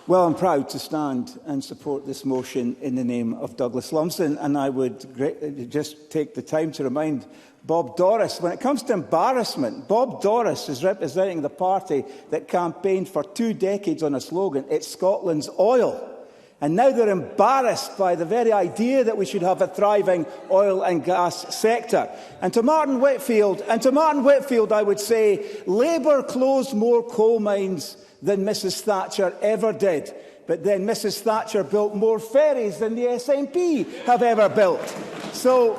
Well, I'm proud to stand and support this motion in the name of Douglas Lumsden, and I would just take the time to remind Bob Doris, when it comes to embarrassment, Bob Doris is representing the party that campaigned for 2 decades on a slogan, "It's Scotland's oil." And now they're embarrassed by the very idea that we should have a thriving oil and gas sector. And to Martin Whitfield, I would say, Labour closed more coal mines than Mrs Thatcher ever did. But then Mrs Thatcher built more ferries than the SNP have ever built. So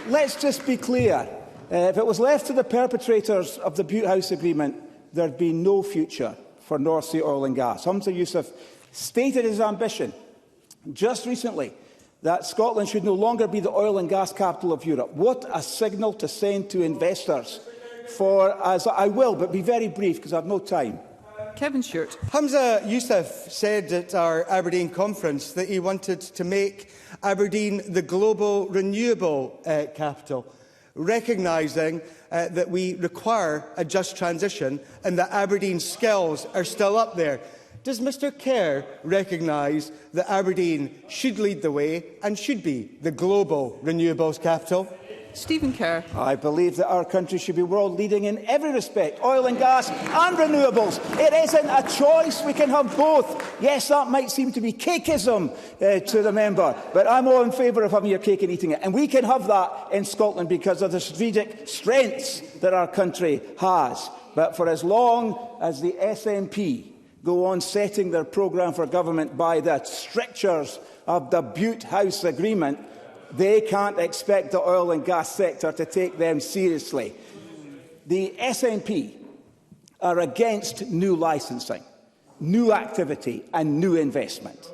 let's just be clear. If it was left to the perpetrators of the Butte House Agreement, there'd be no future for North Sea oil and gas. Humza Yousaf stated his ambition just recently that Scotland should no longer be the oil and gas capital of Europe. What a signal to send to investors I will, but be very brief because I have no time. Kevin Short. Humza Yousaf said at our Aberdeen conference that he wanted to make Aberdeen the global renewable capital, recognising that we require a just transition and that Aberdeen's skills are still up there. Does Mr Kerr recognise that Aberdeen should lead the way and should be the global renewables capital? Stephen Kerr. I believe that our country should be world-leading in every respect, oil and gas and renewables. It isn't a choice. We can have both. Yes, that might seem to be cakeism to the member, but I'm all in favour of having your cake and eating it. And we can have that in Scotland because of the strategic strengths that our country has. But for as long as the SNP go on setting their programme for government by the strictures of the Butte House Agreement, they can't expect the oil and gas sector to take them seriously. The SNP are against new licensing, new activity and new investment.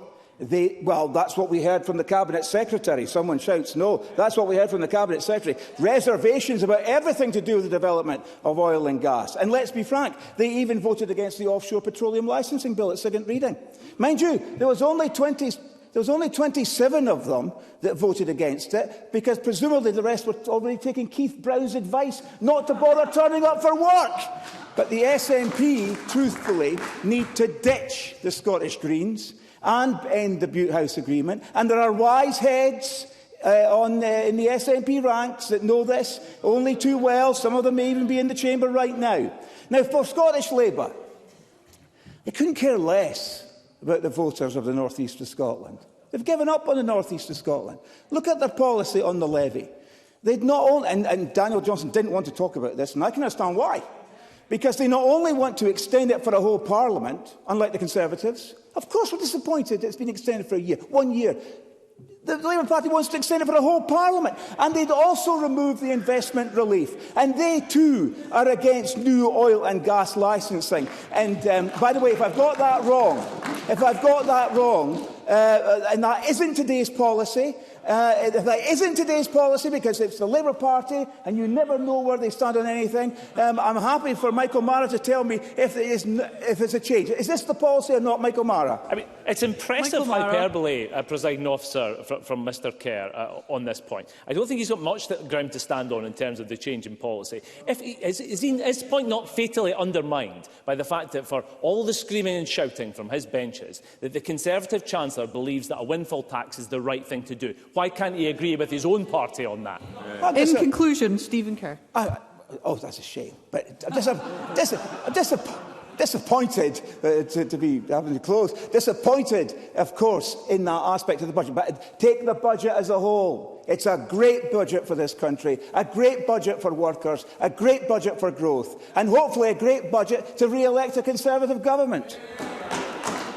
Well, that's what we heard from the Cabinet Secretary. Someone shouts no. That's what we heard from the Cabinet Secretary. Reservations about everything to do with the development of oil and gas. And let's be frank, they even voted against the Offshore Petroleum Licensing Bill at second reading. Mind you, there was only 27 of them that voted against it, because presumably the rest were already taking Keith Brown's advice not to bother turning up for work. But the SNP, truthfully, need to ditch the Scottish Greens and end the Butte House Agreement. And there are wise heads in the SNP ranks that know this only too well. Some of them may even be in the chamber right now. Now, for Scottish Labour, they couldn't care less about the voters of the North East of Scotland. They've given up on the North East of Scotland. Look at their policy on the levy. They'd not only, and Daniel Johnson didn't want to talk about this, and I can understand why. Because they not only want to extend it for a whole Parliament, unlike the Conservatives. Of course we're disappointed it's been extended for a year, 1 year. The Labour Party wants to extend it for a whole Parliament. And they'd also remove the investment relief. And they too are against new oil and gas licensing. And by the way, if I've got that wrong, and that isn't today's policy, if that isn't today's policy because it's the Labour Party and you never know where they stand on anything, I'm happy for Michael Mara to tell me if it's a change. Is this the policy or not, Michael Mara? I mean, it's impressive hyperbole, presiding officer, from Mr Kerr on this point. I don't think he's got much ground to stand on in terms of the change in policy. Is his point not fatally undermined by the fact that for all the screaming and shouting from his benches that the Conservative Chancellor believes that a windfall tax is the right thing to do? Why can't he agree with his own party on that? In conclusion, Stephen Kerr. That's a shame. But I'm disappointed to be having to close. Disappointed, of course, in that aspect of the budget. But take the budget as a whole. It's a great budget for this country, a great budget for workers, a great budget for growth, and hopefully a great budget to re-elect a Conservative government.